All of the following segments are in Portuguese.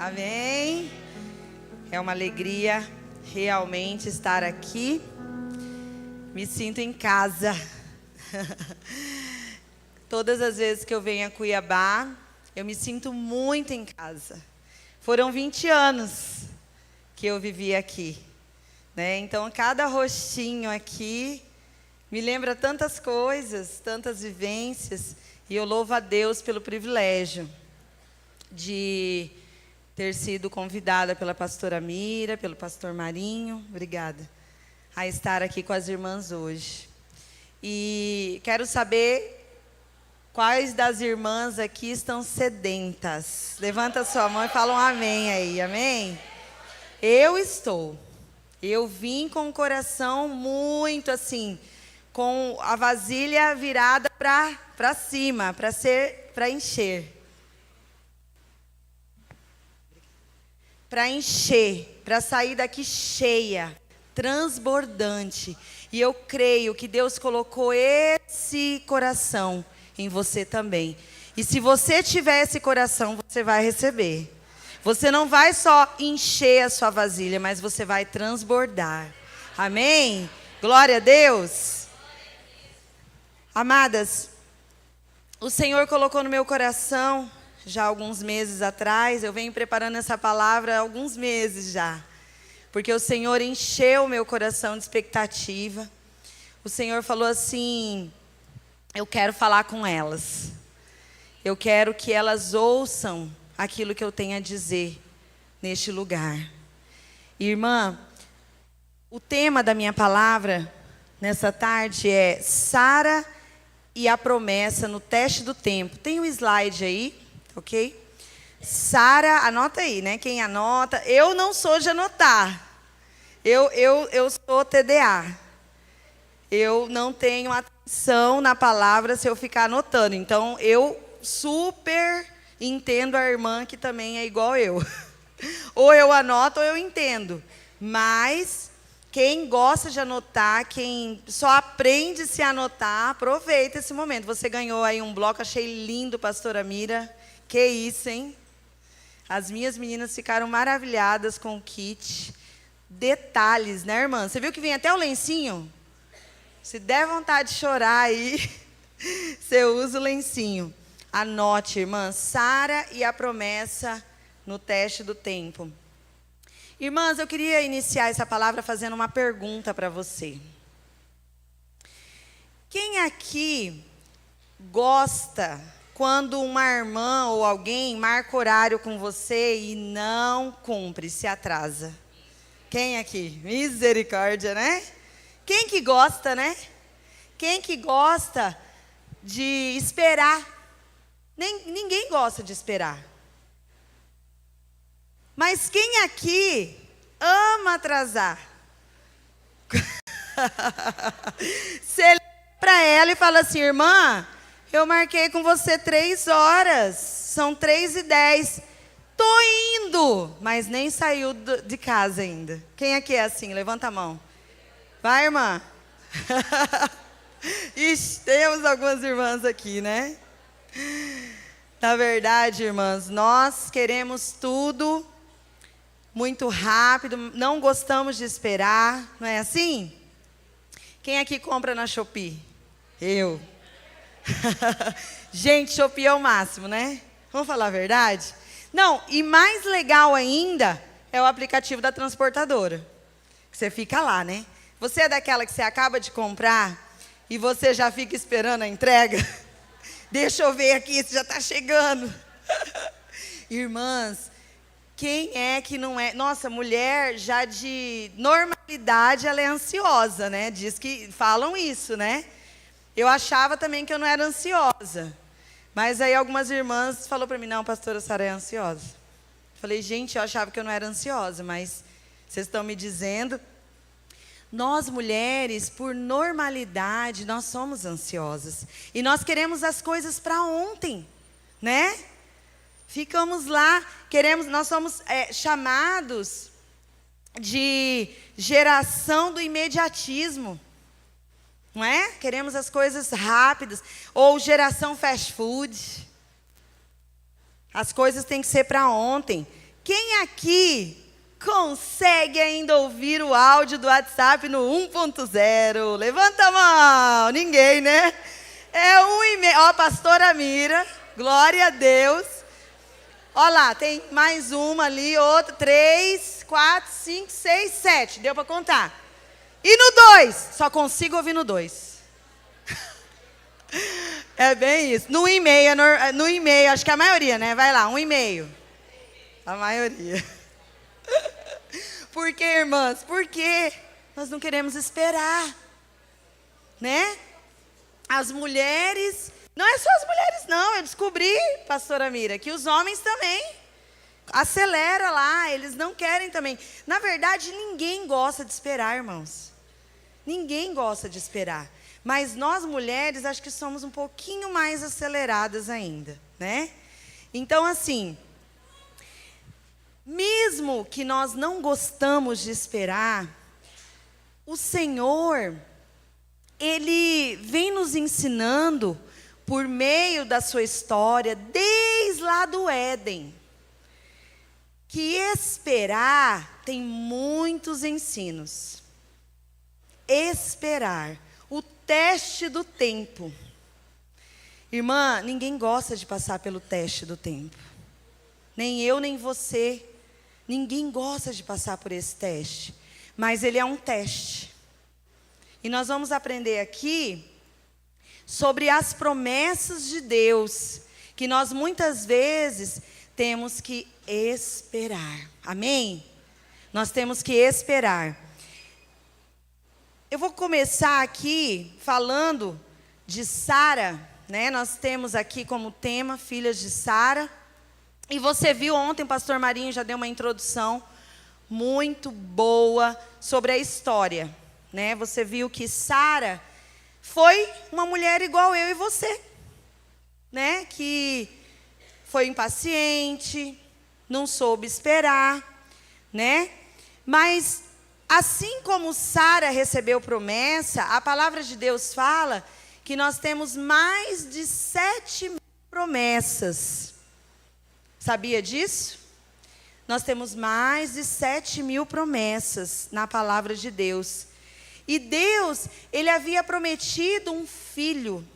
Amém. É uma alegria realmente estar aqui. Me sinto em casa. Todas as vezes que eu venho a Cuiabá, eu me sinto muito em casa. Foram 20 anos que eu vivi aqui, né? Então, cada rostinho aqui me lembra tantas coisas, tantas vivências. E eu louvo a Deus pelo privilégio de ter sido convidada pela pastora Mira, pelo pastor Marinho, obrigada, a estar aqui com as irmãs hoje. E quero saber quais das irmãs aqui estão sedentas. Levanta a sua mão e fala um amém aí, amém? Eu estou. Eu vim com o coração muito assim, com a vasilha virada para cima, para encher. Para encher, para sair daqui cheia, transbordante. E eu creio que Deus colocou esse coração em você também. E se você tiver esse coração, você vai receber. Você não vai só encher a sua vasilha, mas você vai transbordar. Amém? Glória a Deus. Amadas, o Senhor colocou no meu coração, já há alguns meses atrás, eu venho preparando essa palavra há alguns meses já. Porque o Senhor encheu o meu coração de expectativa. O Senhor falou assim, eu quero falar com elas. Eu quero que elas ouçam aquilo que eu tenho a dizer neste lugar. Irmã, o tema da minha palavra nessa tarde é Sara e a promessa no teste do tempo. Tem um slide aí? Ok? Sara, anota aí, né? Quem anota. Eu não sou de anotar. Eu sou TDA. Eu não tenho atenção na palavra se eu ficar anotando. Então, eu super entendo a irmã que também é igual eu. Ou eu anoto ou eu entendo. Mas quem gosta de anotar, quem só aprende se anotar, aproveita esse momento. Você ganhou aí um bloco, achei lindo, pastora Mira. Que isso, hein? As minhas meninas ficaram maravilhadas com o kit. Detalhes, né, irmã? Você viu que vem até o lencinho? Se der vontade de chorar aí, você usa o lencinho. Anote, irmã. Sara e a promessa no teste do tempo. Irmãs, eu queria iniciar essa palavra fazendo uma pergunta para você. Quem aqui gosta quando uma irmã ou alguém marca horário com você e não cumpre, se atrasa? Quem aqui? Misericórdia, né? Quem que gosta, né? Quem que gosta de esperar? Ninguém gosta de esperar. Mas quem aqui ama atrasar? Você liga para ela e fala assim, irmã, eu marquei com você 3 horas, são 3:10. Tô indo, mas nem saiu de casa ainda. Quem aqui é assim? Levanta a mão. Vai, irmã. Ixi, temos algumas irmãs aqui, né? Na verdade, irmãs, nós queremos tudo muito rápido, não gostamos de esperar, não é assim? Quem aqui compra na Shopee? Eu. Gente, Shopee é o máximo, né? Vamos falar a verdade? Não, e mais legal ainda é o aplicativo da transportadora. Você fica lá, né? Você é daquela que você acaba de comprar e você já fica esperando a entrega? Deixa eu ver aqui se já está chegando. Irmãs, quem é que não é? Nossa, mulher já de normalidade, ela é ansiosa, né? Diz que falam isso, né? Eu achava também que eu não era ansiosa. Mas aí algumas irmãs falaram para mim, não, pastora Sara é ansiosa. Falei, gente, eu achava que eu não era ansiosa, mas vocês estão me dizendo. Nós mulheres, por normalidade, nós somos ansiosas. E nós queremos as coisas para ontem, né? Ficamos lá, nós somos chamados de geração do imediatismo. Não é? Queremos as coisas rápidas. Ou geração fast food. As coisas têm que ser para ontem. Quem aqui consegue ainda ouvir o áudio do WhatsApp no 1.0? Levanta a mão. Ninguém, né? É 1,5. Ó, pastora Mira. Glória a Deus. Ó lá, tem mais uma ali, outra. 3, 4, 5, 6, 7. Deu para contar. E no 2? Só consigo ouvir no 2. É bem isso. No 1,5, no 1,5, acho que a maioria, né? Vai lá, 1,5. A maioria. Por quê, irmãs? Porque nós não queremos esperar, né? As mulheres, não é só as mulheres não, eu descobri, pastora Mira, que os homens também. Acelera lá, eles não querem também. Na verdade, ninguém gosta de esperar, irmãos. Ninguém gosta de esperar. Mas nós mulheres, acho que somos um pouquinho mais aceleradas ainda, né? Então, assim, mesmo que nós não gostamos de esperar, o Senhor, Ele vem nos ensinando por meio da sua história, desde lá do Éden, que esperar tem muitos ensinos. Esperar, o teste do tempo. Irmã, ninguém gosta de passar pelo teste do tempo. Nem eu, nem você. Ninguém gosta de passar por esse teste. Mas ele é um teste. E nós vamos aprender aqui sobre as promessas de Deus, que nós muitas vezes temos que esperar. Amém? Nós temos que esperar. Eu vou começar aqui falando de Sara, né? Nós temos aqui como tema filhas de Sara. E você viu ontem, o pastor Marinho já deu uma introdução muito boa sobre a história, né? Você viu que Sara foi uma mulher igual eu e você, né? Que foi impaciente, não soube esperar, né? Mas assim como Sara recebeu promessa, a palavra de Deus fala que nós temos mais de 7.000 promessas. Sabia disso? Nós temos mais de 7.000 promessas na palavra de Deus. E Deus, Ele havia prometido um filho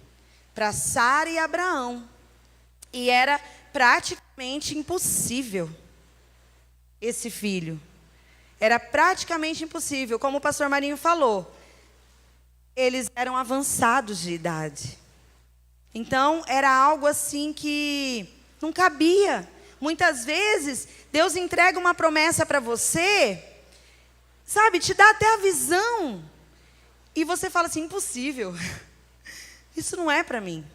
para Sara e Abraão. E era praticamente impossível esse filho. Era praticamente impossível. Como o pastor Marinho falou, eles eram avançados de idade. Então, era algo assim que não cabia. Muitas vezes, Deus entrega uma promessa para você, sabe, te dá até a visão. E você fala assim, impossível. Isso não é para mim.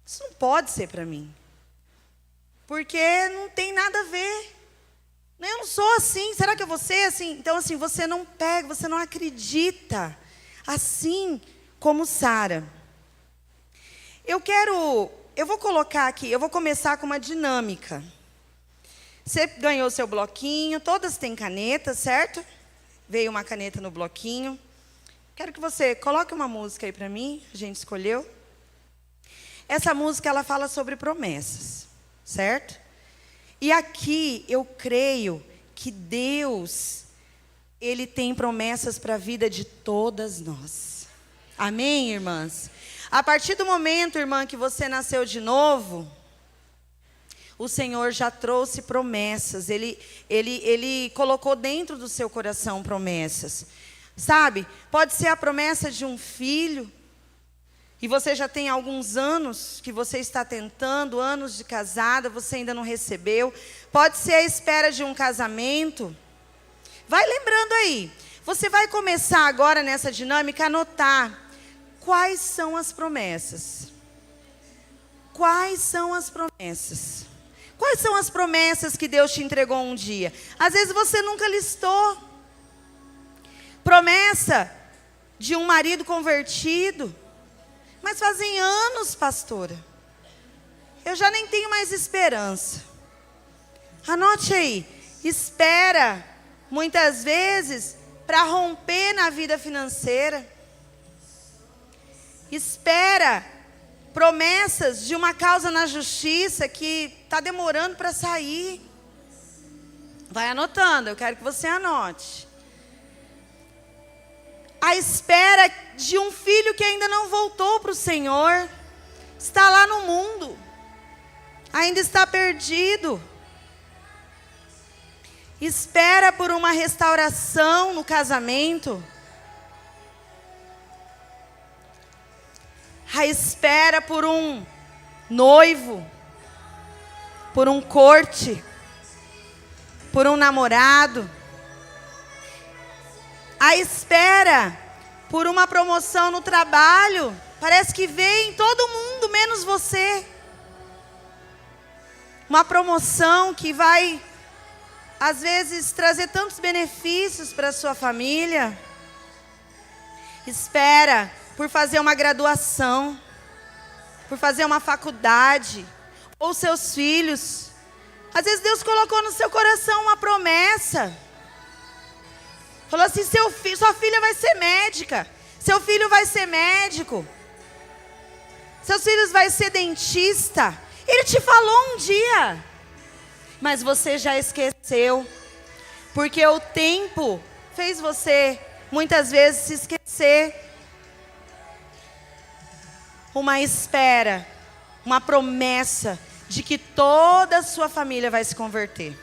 Isso não pode ser para mim. Porque não tem nada a ver. Eu não sou assim, será que eu vou ser assim? Então assim, você não pega, você não acredita. Assim como Sara. Eu vou colocar aqui, eu vou começar com uma dinâmica. Você ganhou seu bloquinho, todas têm caneta, certo? Veio uma caneta no bloquinho. Quero que você coloque uma música aí para mim, a gente escolheu. Essa música, ela fala sobre promessas, certo? E aqui, eu creio que Deus, Ele tem promessas para a vida de todas nós. Amém, irmãs? A partir do momento, irmã, que você nasceu de novo, o Senhor já trouxe promessas. Ele colocou dentro do seu coração promessas. Sabe? Pode ser a promessa de um filho. E você já tem alguns anos que você está tentando, anos de casada, você ainda não recebeu. Pode ser a espera de um casamento. Vai lembrando aí. Você vai começar agora nessa dinâmica a anotar quais são as promessas. Quais são as promessas? Quais são as promessas que Deus te entregou um dia? Às vezes você nunca listou. Promessa de um marido convertido. Mas fazem anos, pastora. Eu já nem tenho mais esperança. Anote aí. Espera, muitas vezes, para romper na vida financeira. Espera promessas de uma causa na justiça que está demorando para sair. Vai anotando, eu quero que você anote. A espera de um filho que ainda não voltou para o Senhor. Está lá no mundo. Ainda está perdido. Espera por uma restauração no casamento. A espera por um noivo. Por um corte. Por um namorado. A espera por uma promoção no trabalho. Parece que vem todo mundo, menos você. Uma promoção que vai, às vezes, trazer tantos benefícios para a sua família. Espera por fazer uma graduação. Por fazer uma faculdade. Ou seus filhos. Às vezes Deus colocou no seu coração uma promessa. Falou assim, sua filha vai ser médica. Seu filho vai ser médico. Seus filhos vai ser dentista. Ele te falou um dia. Mas você já esqueceu. Porque o tempo fez você, muitas vezes, se esquecer. Uma espera, uma promessa de que toda a sua família vai se converter.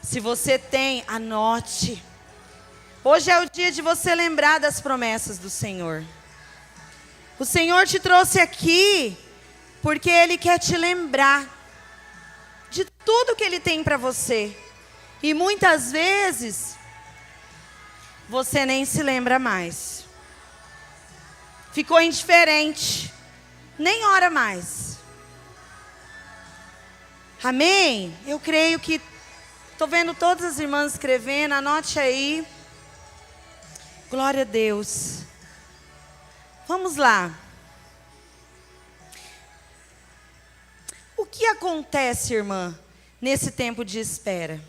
Se você tem, anote. Hoje é o dia de você lembrar das promessas do Senhor. O Senhor te trouxe aqui porque Ele quer te lembrar de tudo que Ele tem para você. E muitas vezes você nem se lembra mais. Ficou indiferente. Nem ora mais. Amém? Eu creio que estou vendo todas as irmãs escrevendo. Anote aí. Glória a Deus. Vamos lá. O que acontece, irmã, nesse tempo de espera?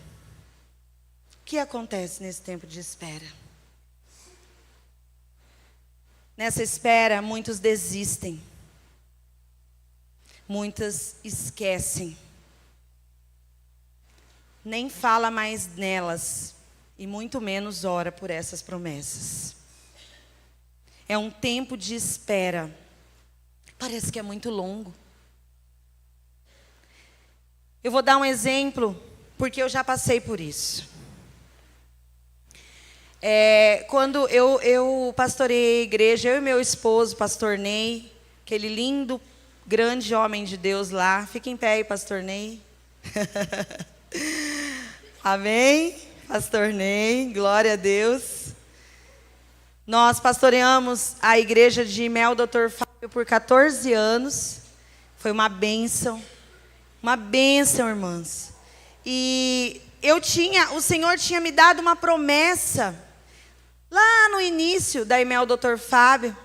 O que acontece nesse tempo de espera? Nessa espera, muitos desistem. Muitas esquecem. Nem fala mais nelas. E muito menos ora por essas promessas. É um tempo de espera. Parece que é muito longo. Eu vou dar um exemplo, porque eu já passei por isso. Quando eu pastorei a igreja, eu e meu esposo, pastor Ney, aquele lindo, grande homem de Deus lá. Fica em pé aí, pastor Ney. Amém? Pastor Ney, glória a Deus. Nós pastoreamos a igreja de Mel Dr. Fábio por 14 anos. Foi uma bênção, irmãs. E o Senhor tinha me dado uma promessa lá no início da Mel Dr. Fábio.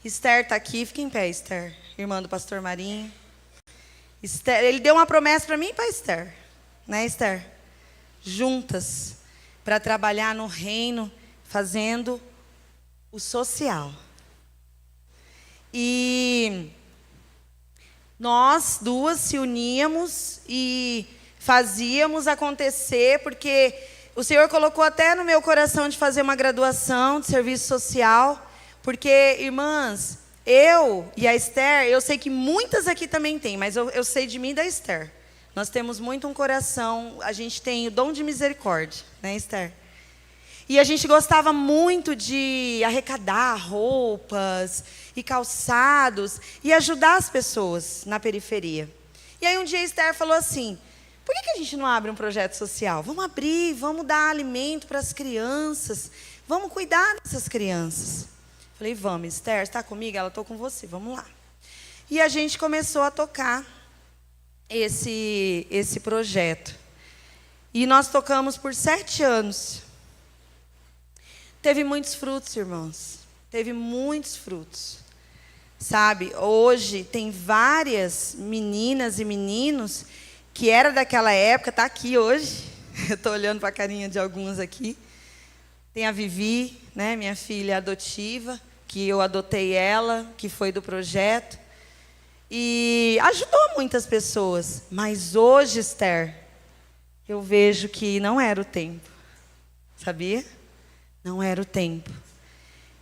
Esther está aqui, fica em pé, Esther, irmã do pastor Marinho. Esther, ele deu uma promessa para mim e para Esther, né, Esther? Juntas, para trabalhar no reino, fazendo o social. E nós duas se uníamos e fazíamos acontecer, porque o Senhor colocou até no meu coração de fazer uma graduação de serviço social, porque, irmãs, eu e a Esther, eu sei que muitas aqui também têm, mas eu sei de mim e da Esther. Nós temos muito um coração, a gente tem o dom de misericórdia, né, Esther? E a gente gostava muito de arrecadar roupas e calçados e ajudar as pessoas na periferia. E aí um dia a Esther falou assim, por que a gente não abre um projeto social? Vamos abrir, vamos dar alimento para as crianças, vamos cuidar dessas crianças. Falei, vamos, Esther, está comigo? Ela, estou com você, vamos lá. E a gente começou a tocar esse projeto. E nós tocamos por 7 anos. Teve muitos frutos, irmãos. Teve muitos frutos. Sabe, hoje tem várias meninas e meninos que era daquela época, está aqui hoje. Eu estou olhando para a carinha de alguns aqui. Tem a Vivi, né, minha filha adotiva, que eu adotei ela, que foi do projeto. E ajudou muitas pessoas. Mas hoje, Esther, eu vejo que não era o tempo. Sabia? Não era o tempo.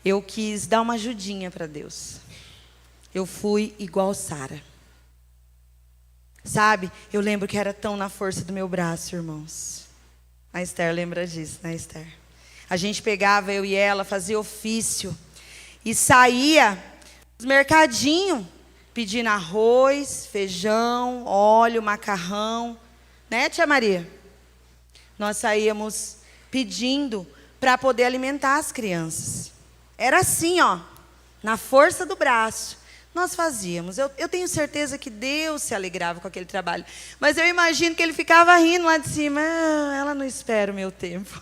Eu quis dar uma ajudinha para Deus. Eu fui igual Sara. Sabe? Eu lembro que era tão na força do meu braço, irmãos. A Esther lembra disso, né, Esther? A gente pegava, eu e ela, fazia ofício. E saía nos mercadinhos, pedindo arroz, feijão, óleo, macarrão. Né, tia Maria? Nós saíamos pedindo para poder alimentar as crianças. Era assim, ó, na força do braço. Nós fazíamos. Eu tenho certeza que Deus se alegrava com aquele trabalho. Mas eu imagino que ele ficava rindo lá de cima. Ah, ela não espera o meu tempo.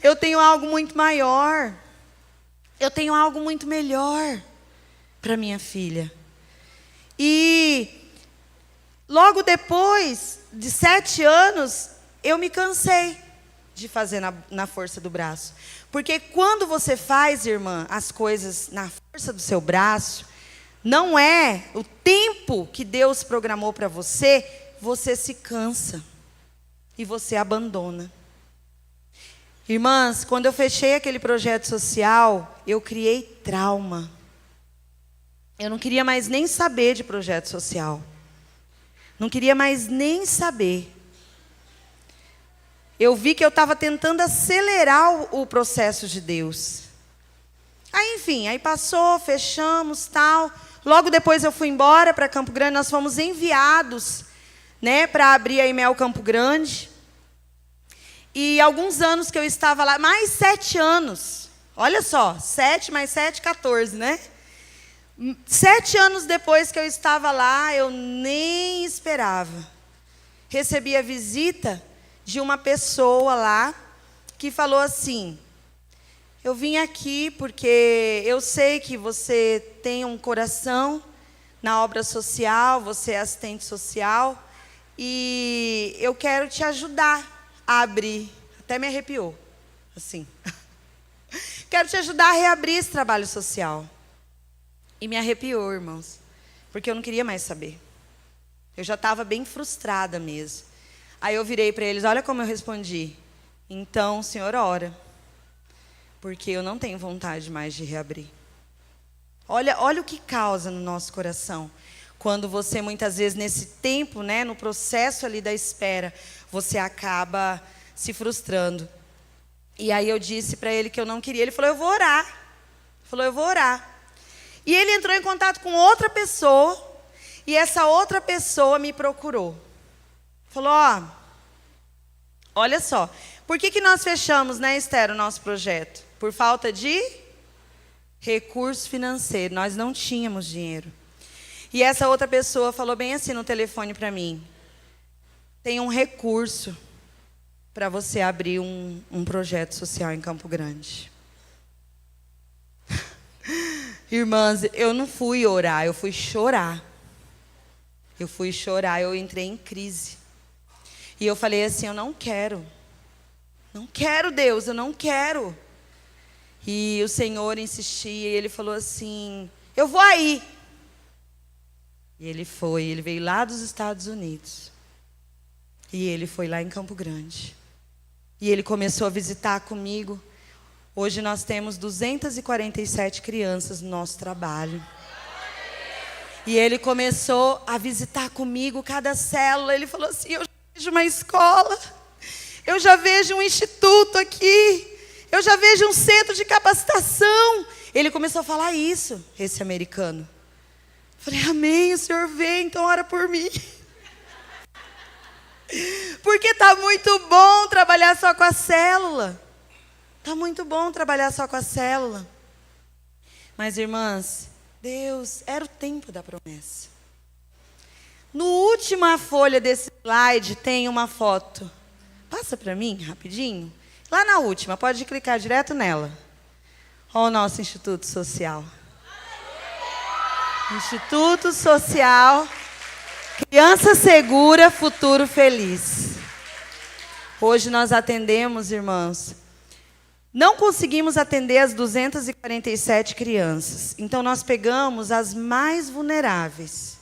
Eu tenho algo muito maior. Eu tenho algo muito melhor para minha filha. E logo depois de 7 anos, eu me cansei de fazer na força do braço. Porque quando você faz, irmã, as coisas na força do seu braço, não é o tempo que Deus programou para você, você se cansa e você abandona. Irmãs, quando eu fechei aquele projeto social, eu criei trauma. Eu não queria mais nem saber de projeto social. Não queria mais nem saber. Eu vi que eu estava tentando acelerar o processo de Deus. Aí, enfim, aí passou, fechamos, tal. Logo depois eu fui embora para Campo Grande, nós fomos enviados, né, para abrir a Imel Campo Grande. E alguns anos que eu estava lá, mais 7 anos. Olha só, 7 mais 7, 14, né? 7 anos depois que eu estava lá, eu nem esperava. Recebi a visita de uma pessoa lá que falou assim: eu vim aqui porque eu sei que você tem um coração na obra social, você é assistente social, e eu quero te ajudar a abrir. Até me arrepiou, assim. Quero te ajudar a reabrir esse trabalho social. E me arrepiou, irmãos, porque eu não queria mais saber. Eu já estava bem frustrada mesmo. Aí eu virei para eles, olha como eu respondi. Então, o senhor ora, porque eu não tenho vontade mais de reabrir. Olha o que causa no nosso coração. Quando você, muitas vezes, nesse tempo, né, no processo ali da espera, você acaba se frustrando. E aí eu disse para ele que eu não queria. Ele falou, eu vou orar. Ele falou, eu vou orar. E ele entrou em contato com outra pessoa, e essa outra pessoa me procurou. Falou, ó, olha só, por que nós fechamos, né, Esther, o nosso projeto? Por falta de recurso financeiro, nós não tínhamos dinheiro. E essa outra pessoa falou bem assim no telefone para mim: tem um recurso para você abrir um projeto social em Campo Grande. Irmãs, eu não fui orar, eu fui chorar. Eu fui chorar, eu entrei em crise. E eu falei assim, eu não quero. Não quero, Deus, eu não quero. E o Senhor insistia, e Ele falou assim, eu vou aí. E ele foi, ele veio lá dos Estados Unidos. E ele foi lá em Campo Grande. E ele começou a visitar comigo. Hoje nós temos 247 crianças no nosso trabalho. E ele começou a visitar comigo cada célula. Ele falou assim, eu já vejo uma escola. Eu já vejo um instituto aqui. Eu já vejo um centro de capacitação. Ele começou a falar isso, esse americano. Eu falei, amém, o Senhor vem, então ora por mim. Porque está muito bom trabalhar só com a célula. Está muito bom trabalhar só com a célula. Mas, irmãs, Deus, era o tempo da promessa. No última folha desse slide tem uma foto. Passa para mim, rapidinho. Lá na última, pode clicar direto nela. Olha o nosso Instituto Social. Instituto Social, Criança Segura, Futuro Feliz. Hoje nós atendemos, irmãos, não conseguimos atender as 247 crianças. Então nós pegamos as mais vulneráveis.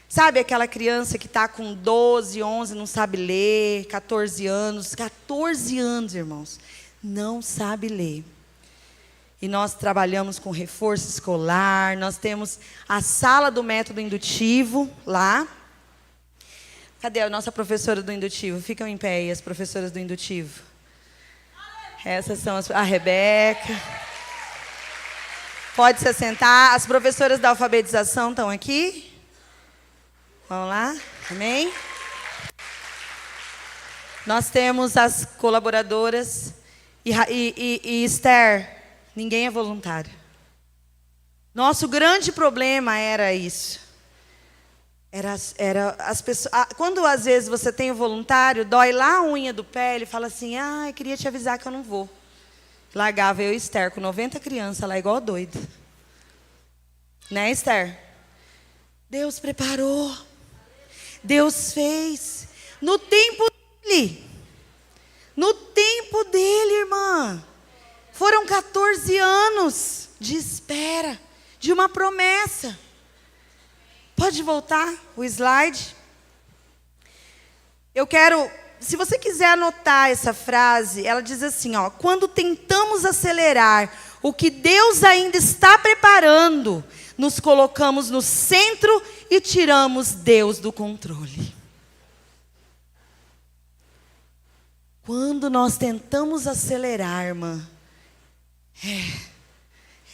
Sabe aquela criança que está com 12, 11, não sabe ler, 14 anos, irmãos, não sabe ler. E nós trabalhamos com reforço escolar, nós temos a sala do método indutivo lá. Cadê a nossa professora do indutivo? Ficam em pé aí as professoras do indutivo. Essas são a Rebeca. Pode se assentar. As professoras da alfabetização estão aqui. Vamos lá. Amém? Nós temos as colaboradoras. E Esther, ninguém é voluntário. Nosso grande problema era isso. Era as pessoas. Quando às vezes você tem o voluntário, dói lá a unha do pé, ele fala assim: eu queria te avisar que eu não vou. Largava eu e Esther com 90 crianças lá, igual doida. Né, Esther? Deus preparou. Deus fez. No tempo dele. No tempo dele, irmã. Foram 14 anos de espera, de uma promessa. Pode voltar o slide? Eu quero, se você quiser anotar essa frase, ela diz assim, quando tentamos acelerar o que Deus ainda está preparando, nos colocamos no centro e tiramos Deus do controle. Quando nós tentamos acelerar, irmã,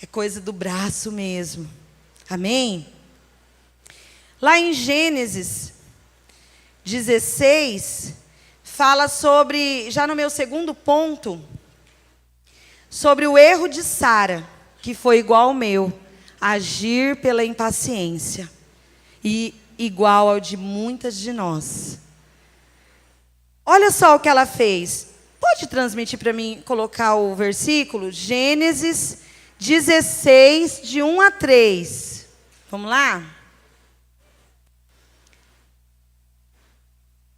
é coisa do braço mesmo. Amém? Lá em Gênesis 16, fala sobre, já no meu segundo ponto, sobre o erro de Sara, que foi igual ao meu, agir pela impaciência, e igual ao de muitas de nós. Olha só o que ela fez. Pode transmitir para mim, colocar o versículo? Gênesis 16, de 1 a 3. Vamos lá?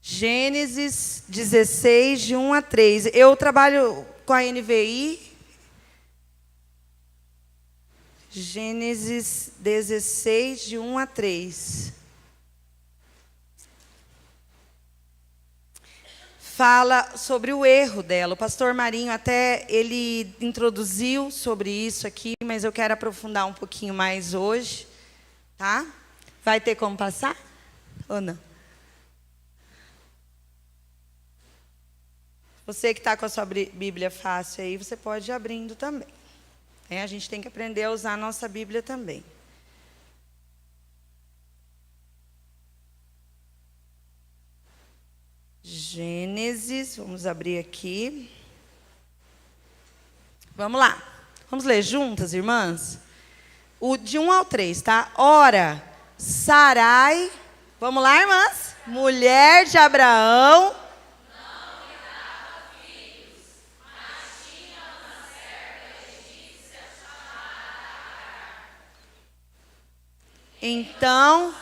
Gênesis 16, de 1 a 3. Eu trabalho com a NVI. Gênesis 16, de 1 a 3. Fala sobre o erro dela. O pastor Marinho até ele introduziu sobre isso aqui, mas eu quero aprofundar um pouquinho mais hoje, tá? Vai ter como passar? Ou não? Você que está com a sua Bíblia fácil aí, você pode ir abrindo também. A gente tem que aprender a usar a nossa Bíblia também. Gênesis, vamos abrir aqui. Vamos lá. Vamos ler juntas, irmãs? O de 1 ao 3, tá? Ora, Sarai, vamos lá, irmãs? Mulher de Abraão. Então,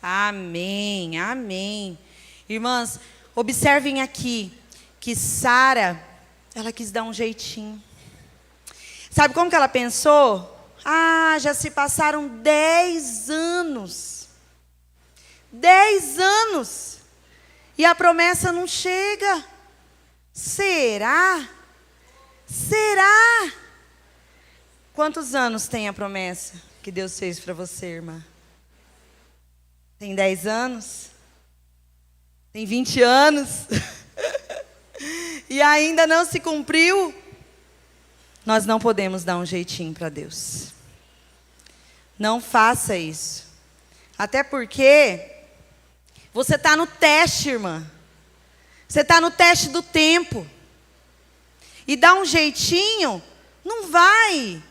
amém, amém. Irmãs, observem aqui que Sara, ela quis dar um jeitinho. Sabe como que ela pensou? Já se passaram 10 anos. 10 anos. E a promessa não chega. Será? Será? Quantos anos tem a promessa que Deus fez para você, irmã? Tem 10 anos? Tem 20 anos? E ainda não se cumpriu? Nós não podemos dar um jeitinho para Deus. Não faça isso. Até porque você está no teste, irmã. Você está no teste do tempo. e dar um jeitinho, não vai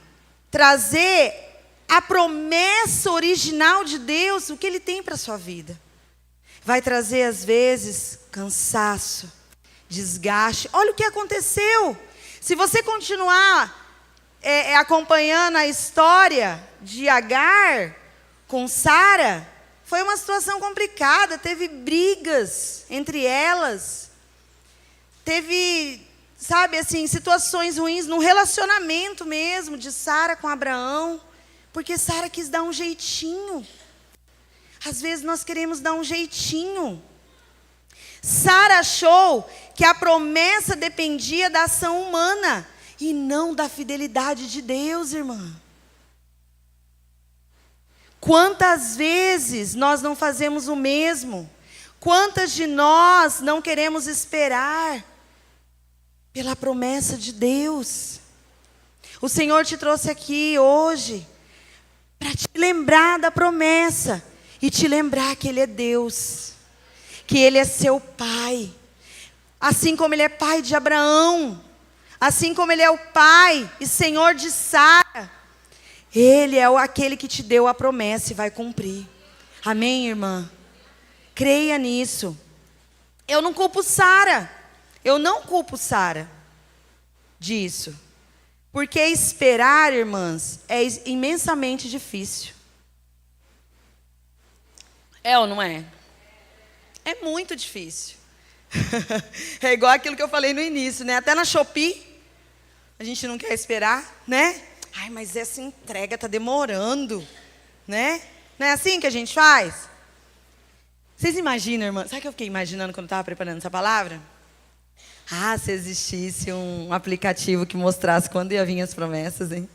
trazer a promessa original de Deus, o que Ele tem para a sua vida. Vai trazer, às vezes, cansaço, desgaste. Olha o que aconteceu. Se você continuar acompanhando a história de Agar com Sara, foi uma situação complicada, teve brigas entre elas, teve, sabe, assim, situações ruins no relacionamento mesmo de Sara com Abraão, porque Sara quis dar um jeitinho. Às vezes nós queremos dar um jeitinho. Sara achou que a promessa dependia da ação humana e não da fidelidade de Deus, irmã. Quantas vezes nós não fazemos o mesmo? Quantas de nós não queremos esperar pela promessa de Deus? O Senhor te trouxe aqui hoje para te lembrar da promessa e te lembrar que Ele é Deus, que Ele é seu Pai, assim como Ele é pai de Abraão, assim como Ele é o pai e Senhor de Sara. Ele é aquele que te deu a promessa e vai cumprir. Amém, irmã? Creia nisso. Eu não culpo Sara. Eu não culpo Sara disso. Porque esperar, irmãs, é imensamente difícil. É ou não é? É muito difícil. É igual aquilo que eu falei no início, né? Até na Shopee, a gente não quer esperar, né? Ai, mas essa entrega está demorando, né? Não é assim que a gente faz? Vocês imaginam, irmã? Sabe o que eu fiquei imaginando quando estava preparando essa palavra? Ah, se existisse um aplicativo que mostrasse quando ia vir as promessas, hein?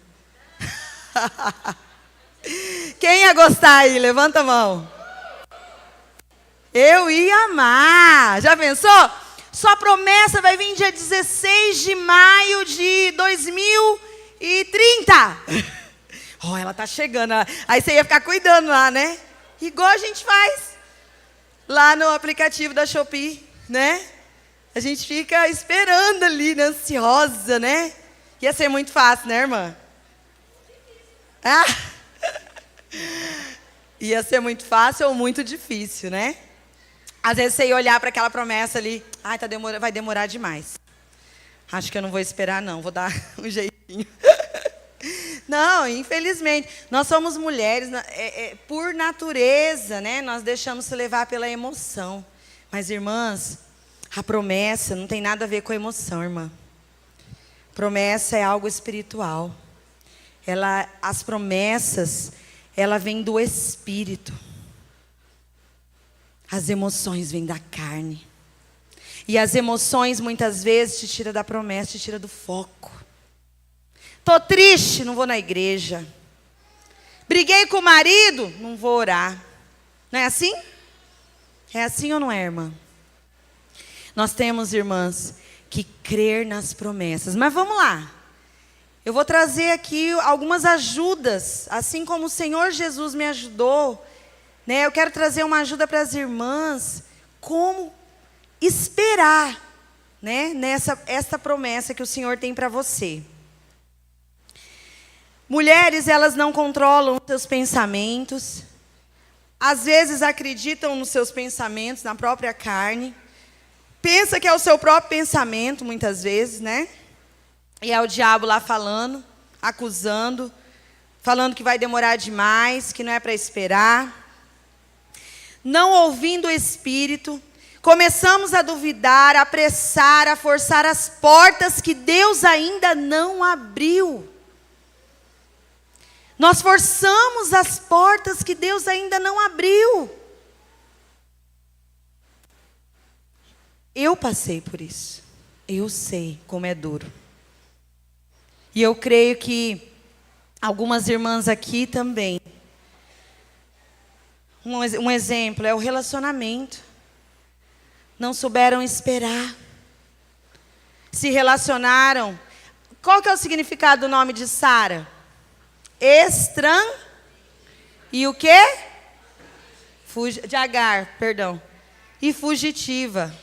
Quem ia gostar aí? Levanta a mão. Eu ia amar. Já pensou? Sua promessa vai vir dia 16 de maio de 2030. Oh, ela tá chegando. Aí você ia ficar cuidando lá, né? Igual a gente faz lá no aplicativo da Shopee, né? A gente fica esperando ali, né? Ansiosa, né? Ia ser muito fácil, né, irmã? Ah! Ia ser muito fácil ou muito difícil, né? Às vezes você ia olhar para aquela promessa ali, ai, vai demorar demais. Acho que eu não vou esperar, não, vou dar um jeitinho. Não, infelizmente, nós somos mulheres, por natureza, né? Nós deixamos se levar pela emoção. Mas, irmãs, a promessa não tem nada a ver com a emoção, irmã. Promessa é algo espiritual. As promessas, ela vem do Espírito. As emoções vêm da carne. E as emoções, muitas vezes, te tiram da promessa, te tiram do foco. Tô triste, não vou na igreja. Briguei com o marido, não vou orar. Não é assim? É assim ou não é, irmã? Nós temos, irmãs, que crer nas promessas. Mas vamos lá. Eu vou trazer aqui algumas ajudas, assim como o Senhor Jesus me ajudou. Né? Eu quero trazer uma ajuda para as irmãs, como esperar, né? Essa promessa que o Senhor tem para você. Mulheres, elas não controlam os seus pensamentos. Às vezes acreditam nos seus pensamentos, na própria carne. Pensa que é o seu próprio pensamento, muitas vezes, né? E é o diabo lá falando, acusando, falando que vai demorar demais, que não é para esperar. Não ouvindo o Espírito, começamos a duvidar, a apressar, a forçar as portas que Deus ainda não abriu. Nós forçamos as portas que Deus ainda não abriu. Eu passei por isso. Eu sei como é duro. E eu creio que algumas irmãs aqui também. Um exemplo é o relacionamento. Não souberam esperar. Se relacionaram. Qual que é o significado do nome de Sara? E o quê? De Agar, perdão. E fugitiva.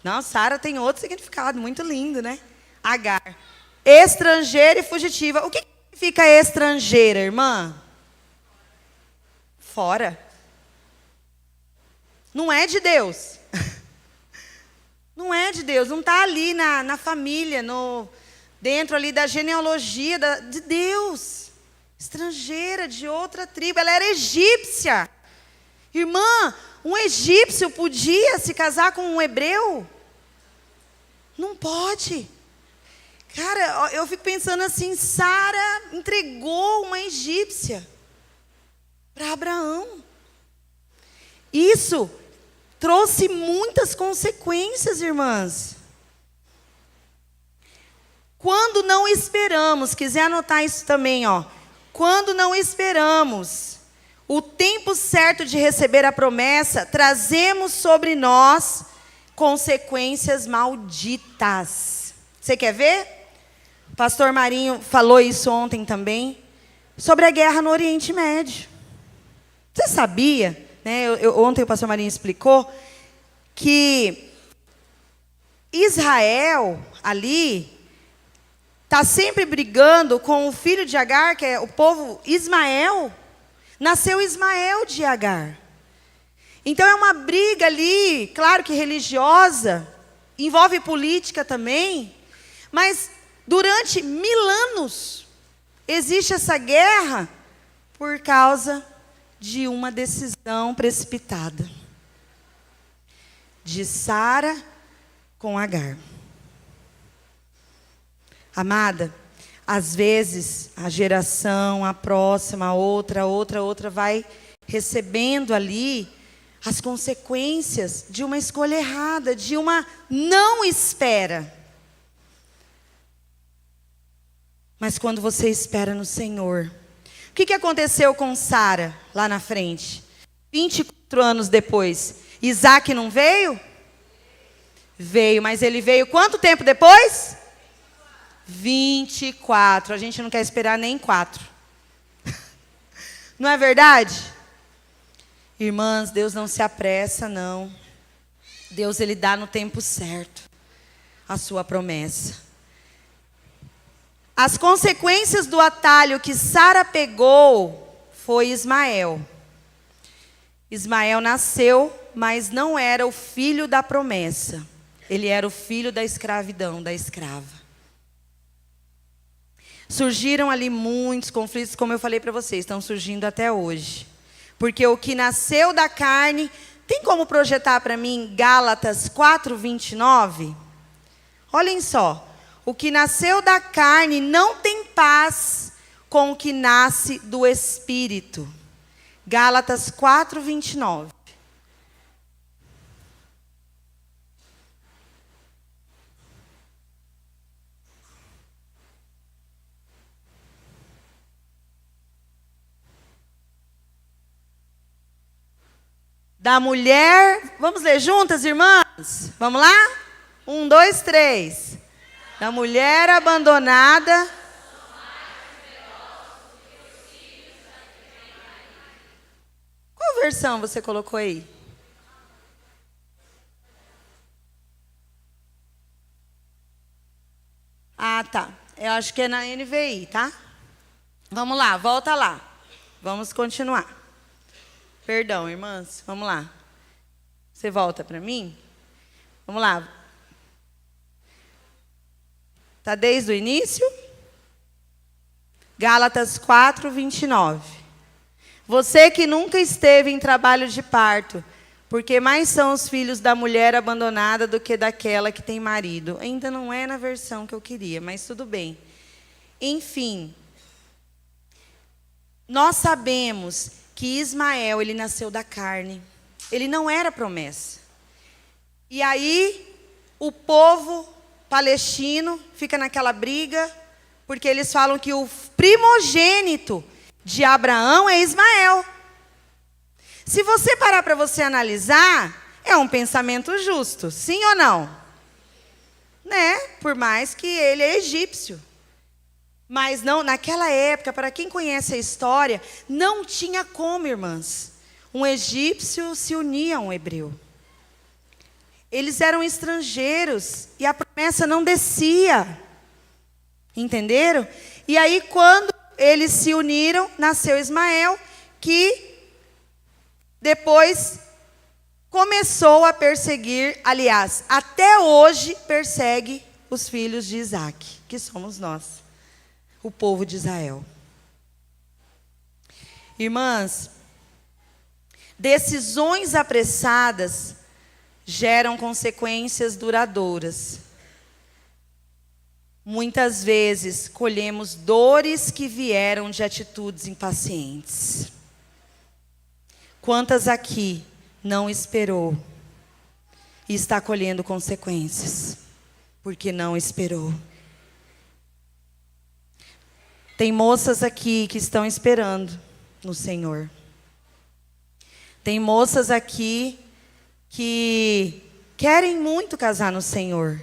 Não, Sara tem outro significado, muito lindo, né? Agar. Estrangeira e fugitiva. O que significa estrangeira, irmã? Fora. Não é de Deus. Não é de Deus. Não está ali na família, dentro ali da genealogia de Deus. Estrangeira de outra tribo. Ela era egípcia. Irmã, um egípcio podia se casar com um hebreu? Não pode. Cara, eu fico pensando assim, Sara entregou uma egípcia para Abraão. Isso trouxe muitas consequências, irmãs. Quando não esperamos, quiser anotar isso também, ó. Quando não esperamos o tempo certo de receber a promessa, trazemos sobre nós consequências malditas. Você quer ver? O pastor Marinho falou isso ontem também, sobre a guerra no Oriente Médio. Você sabia, né? Ontem o pastor Marinho explicou, que Israel, ali, está sempre brigando com o filho de Agar, que é o povo Ismael. Nasceu Ismael de Agar. Então é uma briga ali, claro que religiosa, envolve política também, mas durante 1000 anos existe essa guerra por causa de uma decisão precipitada de Sara com Agar. Amada, às vezes a geração, a próxima, a outra vai recebendo ali as consequências de uma escolha errada, de uma não espera. Mas quando você espera no Senhor, o que aconteceu com Sara lá na frente? 24 anos depois, Isaac não veio? Veio, mas ele veio quanto tempo depois? 24. A gente não quer esperar nem 4. Não é verdade? Irmãs, Deus não se apressa, não. Deus, Ele dá no tempo certo a sua promessa. As consequências do atalho que Sara pegou foi Ismael. Ismael nasceu, mas não era o filho da promessa. Ele era o filho da escravidão, da escrava. Surgiram ali muitos conflitos, como eu falei para vocês, estão surgindo até hoje. Porque o que nasceu da carne, tem como projetar para mim Gálatas 4:29? Olhem só. O que nasceu da carne não tem paz com o que nasce do Espírito. Gálatas 4:29. Da mulher, vamos ler juntas, irmãs? Vamos lá? 1, 2, 3. Da mulher abandonada. Qual versão você colocou aí? Ah, tá. Eu acho que é na NVI, tá? Vamos lá, volta lá. Vamos continuar. Perdão, irmãs. Vamos lá. Você volta para mim? Vamos lá. Está desde o início? Gálatas 4:29. Você que nunca esteve em trabalho de parto, porque mais são os filhos da mulher abandonada do que daquela que tem marido. Ainda não é na versão que eu queria, mas tudo bem. Enfim, nós sabemos que Ismael, ele nasceu da carne. Ele não era promessa. E aí, o povo palestino fica naquela briga, porque eles falam que o primogênito de Abraão é Ismael. Se você parar para você analisar, é um pensamento justo, sim ou não? Né? Por mais que ele é egípcio. Mas não, naquela época, para quem conhece a história, não tinha como, irmãs, um egípcio se unir a um hebreu. Eles eram estrangeiros e a promessa não descia. Entenderam? E aí, quando eles se uniram, nasceu Ismael, que depois começou a perseguir, aliás, até hoje persegue os filhos de Isaac, que somos nós, o povo de Israel. Irmãs, decisões apressadas geram consequências duradouras. Muitas vezes colhemos dores que vieram de atitudes impacientes. Quantas aqui não esperou e está colhendo consequências porque não esperou? Tem moças aqui que estão esperando no Senhor. Tem moças aqui que querem muito casar no Senhor,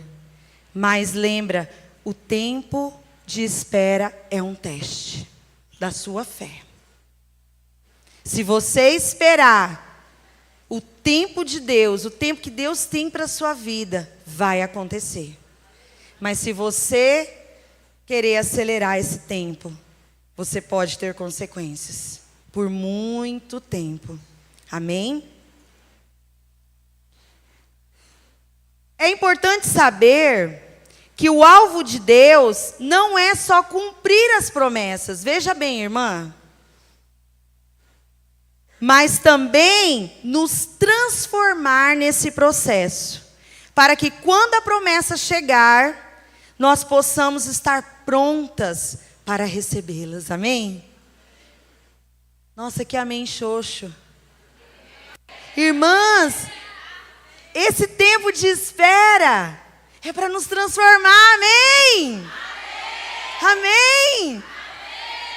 mas lembra, o tempo de espera é um teste da sua fé. Se você esperar o tempo de Deus, o tempo que Deus tem para a sua vida, vai acontecer. Mas se você querer acelerar esse tempo, você pode ter consequências por muito tempo. Amém? É importante saber que o alvo de Deus não é só cumprir as promessas. Veja bem, irmã. Mas também nos transformar nesse processo. Para que quando a promessa chegar, nós possamos estar prontas para recebê-las. Amém? Nossa, que amém xoxo. Irmãs, esse tempo de espera é para nos transformar, amém? Amém?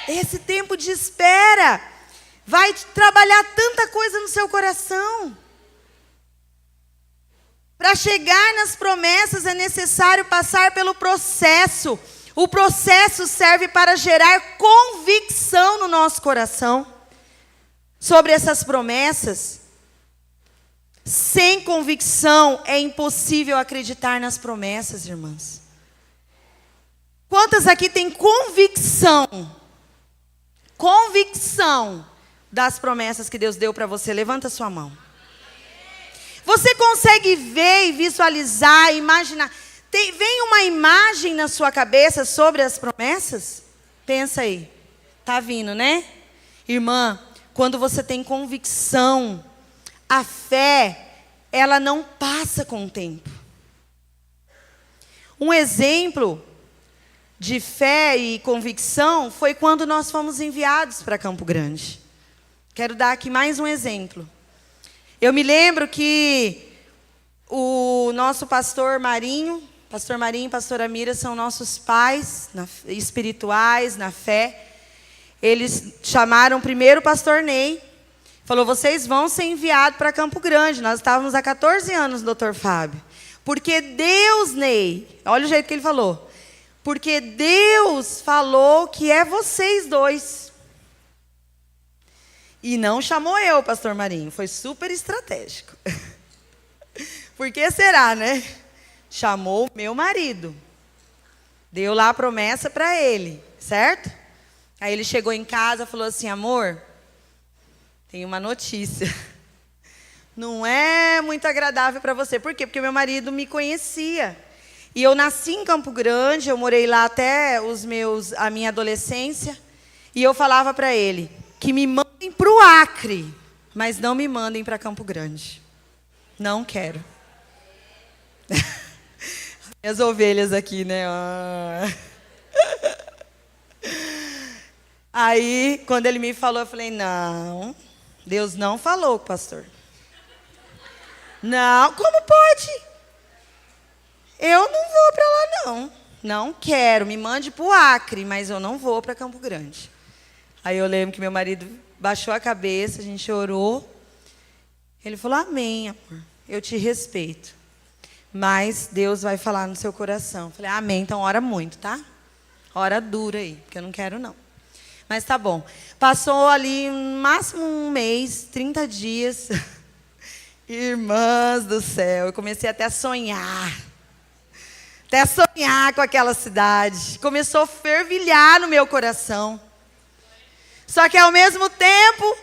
Esse tempo de espera vai trabalhar tanta coisa no seu coração. Para chegar nas promessas é necessário passar pelo processo. O processo serve para gerar convicção no nosso coração sobre essas promessas. Sem convicção é impossível acreditar nas promessas, irmãs. Quantas aqui têm convicção? Convicção das promessas que Deus deu para você? Levanta sua mão. Você consegue ver e visualizar, imaginar? Vem uma imagem na sua cabeça sobre as promessas? Pensa aí. Tá vindo, né? Irmã, quando você tem convicção, a fé, ela não passa com o tempo. Um exemplo de fé e convicção foi quando nós fomos enviados para Campo Grande. Quero dar aqui mais um exemplo. Eu me lembro que o nosso pastor Marinho e pastora Mira são nossos pais espirituais, na fé. Eles chamaram primeiro o pastor Ney. Falou, vocês vão ser enviados para Campo Grande. Nós estávamos há 14 anos, doutor Fábio. Porque Deus, Ney, olha o jeito que ele falou. Porque Deus falou que é vocês dois. E não chamou eu, pastor Marinho. Foi super estratégico. Por que será, né? Chamou meu marido. Deu lá a promessa para ele, certo? Aí ele chegou em casa e falou assim, amor, tem uma notícia. Não é muito agradável para você. Por quê? Porque meu marido me conhecia. E eu nasci em Campo Grande, eu morei lá até a minha adolescência. E eu falava para ele que me mandem para o Acre, mas não me mandem para Campo Grande. Não quero. Minhas ovelhas aqui, né? Aí, quando ele me falou, eu falei, não, Deus não falou, pastor. Não, como pode? Eu não vou para lá, não. Não quero, me mande para o Acre, mas eu não vou para Campo Grande. Aí eu lembro que meu marido baixou a cabeça, a gente orou. Ele falou, amém, amor, eu te respeito. Mas Deus vai falar no seu coração. Eu falei, amém, então ora muito, tá? Ora dura aí, porque eu não quero, não. Mas tá bom. Passou ali, no máximo um mês, 30 dias. Irmãs do céu, eu comecei até a sonhar. até sonhar com aquela cidade. Começou a fervilhar no meu coração. Só que ao mesmo tempo,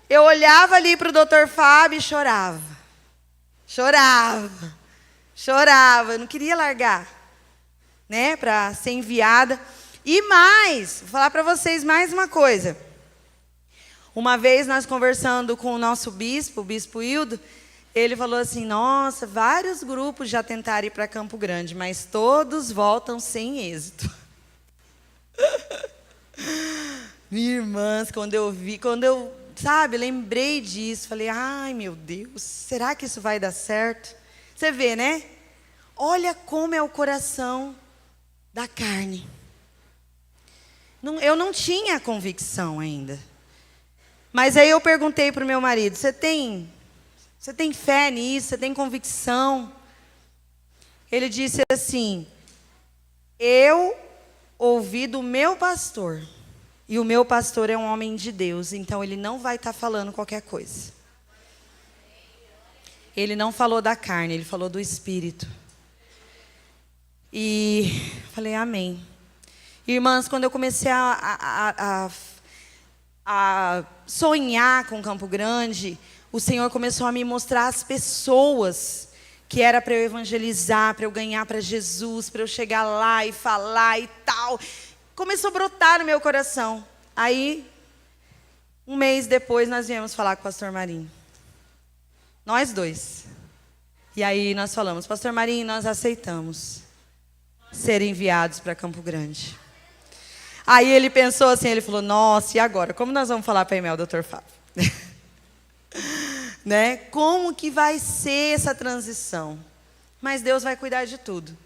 eu olhava ali para o Dr. Fábio e chorava. Chorava. Eu não queria largar, né, para ser enviada. E mais, vou falar para vocês mais uma coisa. Uma vez nós conversando com o nosso bispo, o bispo Hildo, ele falou assim: nossa, vários grupos já tentaram ir para Campo Grande, mas todos voltam sem êxito. Minha irmã, quando eu, sabe, lembrei disso, falei: ai meu Deus, será que isso vai dar certo? Você vê, né? Olha como é o coração da carne. Eu não tinha convicção ainda. Mas aí eu perguntei para o meu marido: você tem fé nisso? Você tem convicção? Ele disse assim: eu ouvi do meu pastor. E o meu pastor é um homem de Deus, então ele não vai estar falando qualquer coisa. Ele não falou da carne, ele falou do Espírito. E falei: amém. Irmãs, quando eu comecei a sonhar com Campo Grande, o Senhor começou a me mostrar as pessoas que era para eu evangelizar, para eu ganhar para Jesus, para eu chegar lá e falar e tal. Começou a brotar no meu coração. Aí, um mês depois, nós viemos falar com o pastor Marinho. Nós dois. E aí nós falamos: pastor Marinho, nós aceitamos ser enviados para Campo Grande. Aí ele pensou assim, ele falou: nossa, e agora? Como nós vamos falar para a Emel, Dr. Fábio? Né? Como que vai ser essa transição? Mas Deus vai cuidar de tudo.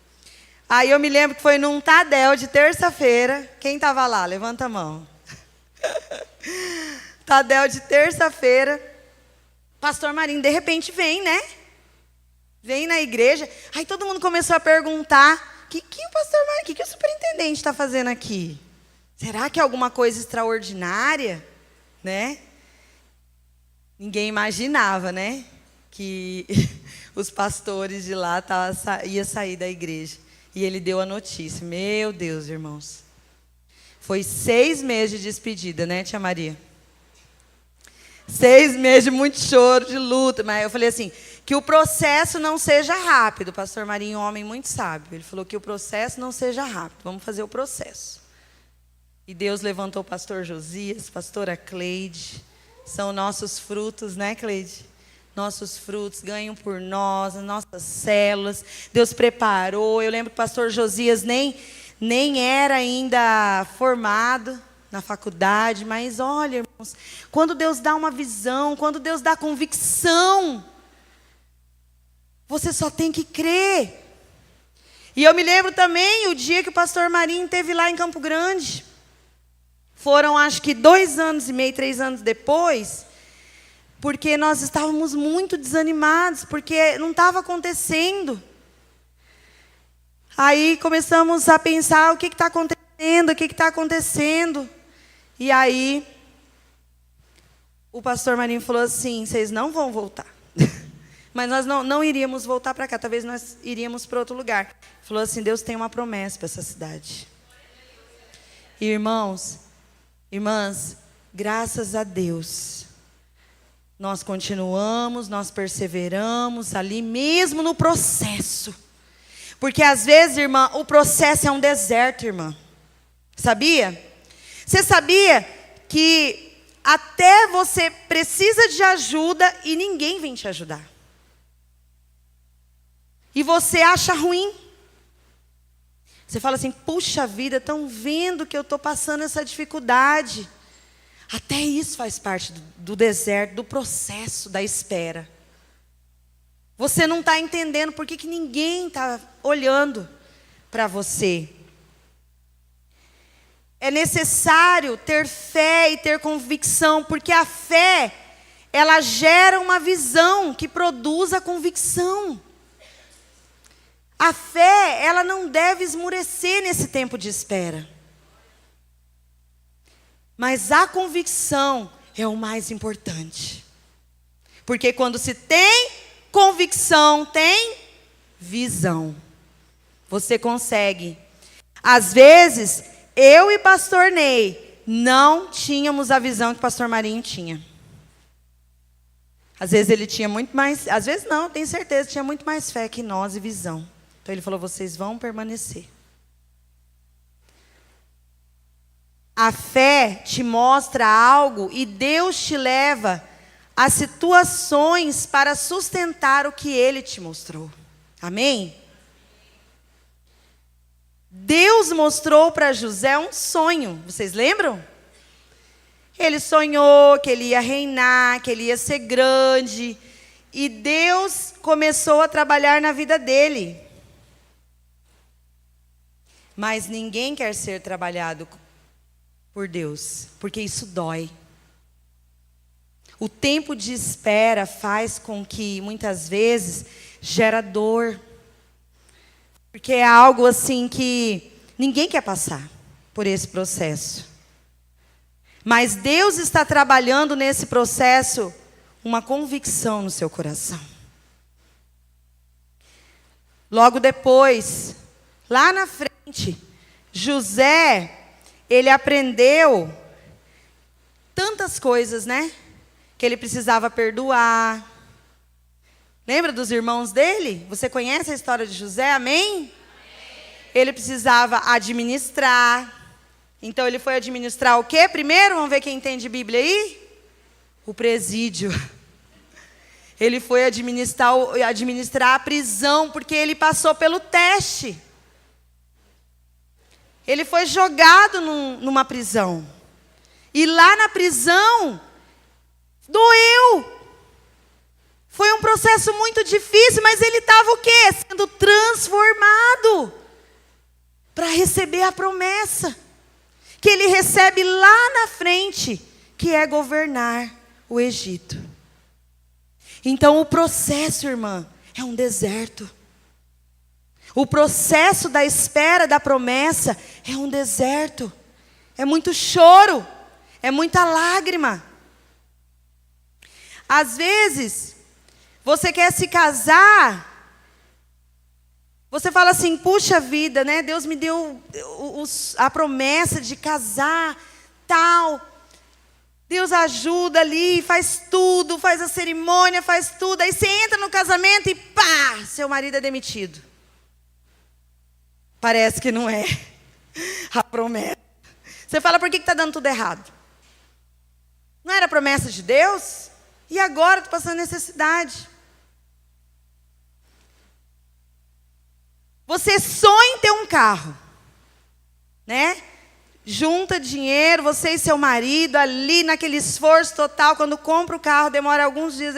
Aí eu me lembro que foi num Tadel de terça-feira. Quem estava lá? Levanta a mão. Tadel de terça-feira. Pastor Marinho, de repente, vem, né? Vem na igreja. Aí todo mundo começou a perguntar: o que o pastor Marinho, o que o superintendente está fazendo aqui? Será que é alguma coisa extraordinária? Né? Ninguém imaginava, né? Que os pastores de lá iam sair da igreja. E ele deu a notícia. Meu Deus, irmãos. Foi 6 meses de despedida, né, tia Maria? 6 meses de muito choro, de luta. Mas eu falei assim: que o processo não seja rápido. O pastor Marinho é um homem muito sábio. Ele falou que o processo não seja rápido. Vamos fazer o processo. E Deus levantou o pastor Josias, pastora Cleide. São nossos frutos, né, Cleide? Nossos frutos ganham por nós, as nossas células. Deus preparou. Eu lembro que o pastor Josias nem era ainda formado na faculdade. Mas olha, irmãos, quando Deus dá uma visão, quando Deus dá convicção, você só tem que crer. E eu me lembro também o dia que o pastor Marinho esteve lá em Campo Grande. Foram, acho que 2 anos e meio, 3 anos depois, porque nós estávamos muito desanimados, porque não estava acontecendo. Aí começamos a pensar: o que está acontecendo? O que está acontecendo? E aí, o pastor Marinho falou assim: vocês não vão voltar. Mas nós não iríamos voltar para cá, talvez nós iríamos para outro lugar. Falou assim: Deus tem uma promessa para essa cidade. E, irmãos, irmãs, graças a Deus, nós continuamos, nós perseveramos ali mesmo no processo. Porque às vezes, irmã, o processo é um deserto, irmã. Sabia? Você sabia que até você precisa de ajuda e ninguém vem te ajudar? E você acha ruim. Você fala assim: puxa vida, estão vendo que eu estou passando essa dificuldade. Até isso faz parte do deserto, do processo, da espera. Você não está entendendo por que ninguém está olhando para você. É necessário ter fé e ter convicção, porque a fé, ela gera uma visão que produz a convicção. A fé, ela não deve esmurecer nesse tempo de espera. Mas a convicção é o mais importante. Porque quando se tem convicção, tem visão. Você consegue. Às vezes, eu e pastor Ney não tínhamos a visão que o pastor Marinho tinha. Às vezes ele tinha muito mais, às vezes não, tenho certeza, tinha muito mais fé que nós e visão. Então ele falou, vocês vão permanecer. A fé te mostra algo e Deus te leva a situações para sustentar o que Ele te mostrou. Amém? Deus mostrou para José um sonho. Vocês lembram? Ele sonhou que ele ia reinar, que ele ia ser grande. E Deus começou a trabalhar na vida dele. Mas ninguém quer ser trabalhado por Deus, porque isso dói. O tempo de espera faz com que, muitas vezes, gera dor. Porque é algo assim que ninguém quer passar por esse processo. Mas Deus está trabalhando nesse processo uma convicção no seu coração. Logo depois, lá na frente, José, ele aprendeu tantas coisas, né? Que ele precisava perdoar. Lembra dos irmãos dele? Você conhece a história de José, amém? Ele precisava administrar. Então ele foi administrar o quê? Primeiro, vamos ver quem entende Bíblia aí? O presídio. Ele foi administrar a prisão, porque ele passou pelo teste. Ele foi jogado numa prisão. E lá na prisão, doeu. Foi um processo muito difícil, mas ele estava o quê? Sendo transformado para receber a promessa que ele recebe lá na frente, que é governar o Egito. Então o processo, irmã, é um deserto. O processo da espera da promessa é um deserto. É muito choro, é muita lágrima. Às vezes, você quer se casar, você fala assim, puxa vida, né? Deus me deu a promessa de casar, tal. Deus ajuda ali, faz tudo, faz a cerimônia, faz tudo. Aí você entra no casamento e pá, seu marido é demitido. Parece que não é a promessa. Você fala, por que está dando tudo errado? Não era a promessa de Deus? E agora estou passando necessidade. Você sonha em ter um carro, né? Junta dinheiro, você e seu marido, ali naquele esforço total. Quando compra o carro, demora alguns dias,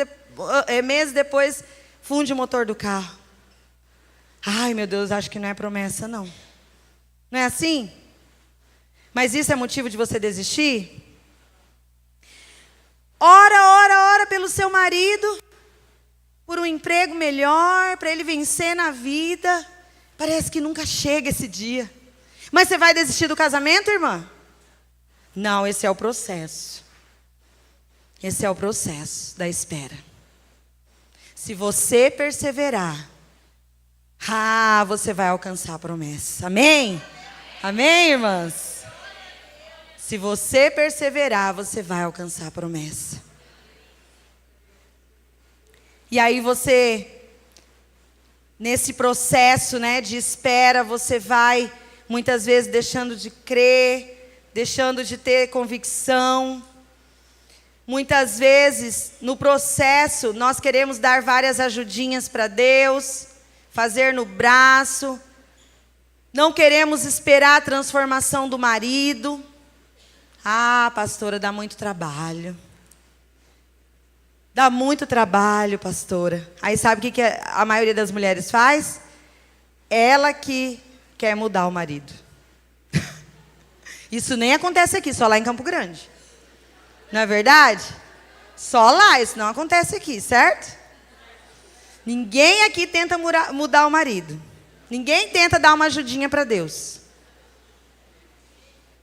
meses depois, funde o motor do carro. Ai, meu Deus, acho que não é promessa, não. Não é assim? Mas isso é motivo de você desistir? Ora pelo seu marido, por um emprego melhor, para ele vencer na vida. Parece que nunca chega esse dia. Mas você vai desistir do casamento, irmã? Não, esse é o processo. Esse é o processo da espera. Se você perseverar, você vai alcançar a promessa. Amém? Amém, irmãs? Se você perseverar, você vai alcançar a promessa. E aí você, nesse processo, né, de espera, você vai muitas vezes deixando de crer, deixando de ter convicção. Muitas vezes, no processo, nós queremos dar várias ajudinhas para Deus, fazer no braço. Não queremos esperar a transformação do marido. Ah, pastora, dá muito trabalho. Dá muito trabalho, pastora. Aí sabe o que a maioria das mulheres faz? Ela que quer mudar o marido. Isso nem acontece aqui, só lá em Campo Grande. Não é verdade? Só lá, isso não acontece aqui, certo? Ninguém aqui tenta mudar o marido. Ninguém tenta dar uma ajudinha para Deus.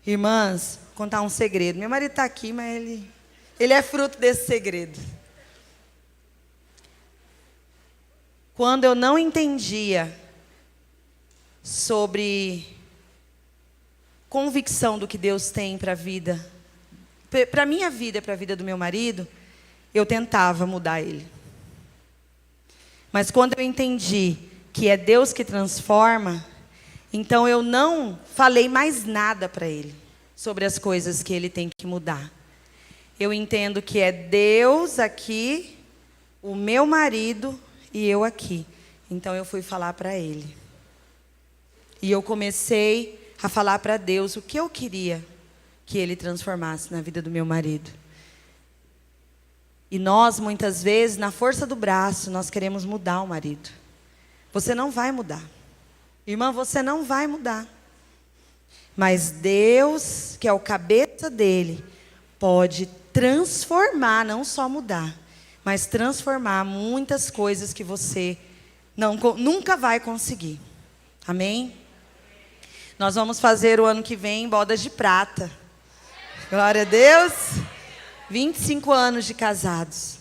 Irmãs, vou contar um segredo. Meu marido está aqui, mas ele é fruto desse segredo. Quando eu não entendia sobre convicção do que Deus tem para a vida, para a minha vida e para a vida do meu marido, eu tentava mudar ele. Mas quando eu entendi que é Deus que transforma, então eu não falei mais nada para ele sobre as coisas que ele tem que mudar. Eu entendo que é Deus aqui, o meu marido e eu aqui. Então eu fui falar para ele. E eu comecei a falar para Deus o que eu queria que ele transformasse na vida do meu marido. E nós, muitas vezes, na força do braço, nós queremos mudar o marido. Você não vai mudar. Irmã, você não vai mudar. Mas Deus, que é o cabeça dele, pode transformar, não só mudar, mas transformar muitas coisas que você nunca vai conseguir. Amém? Nós vamos fazer o ano que vem bodas de prata. Glória a Deus. 25 anos de casados.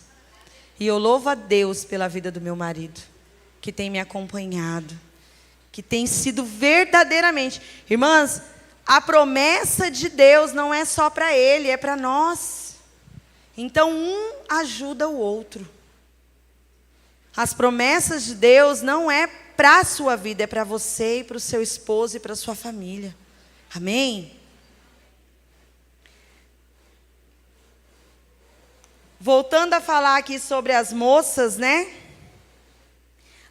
E eu louvo a Deus pela vida do meu marido, que tem me acompanhado, que tem sido verdadeiramente. Irmãs, a promessa de Deus não é só para ele, é para nós. Então um ajuda o outro. As promessas de Deus não é para a sua vida, é para você e para o seu esposo e para a sua família. Amém? Voltando a falar aqui sobre as moças, né?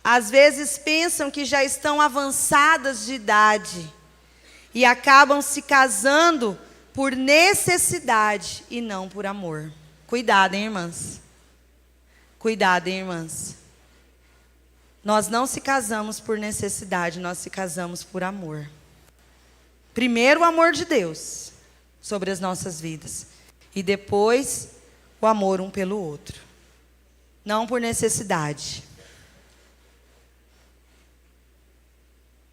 Às vezes pensam que já estão avançadas de idade e acabam se casando por necessidade e não por amor. Cuidado, hein, irmãs? Cuidado, hein, irmãs? Nós não se casamos por necessidade, nós se casamos por amor. Primeiro o amor de Deus sobre as nossas vidas. E depois o amor um pelo outro. Não por necessidade.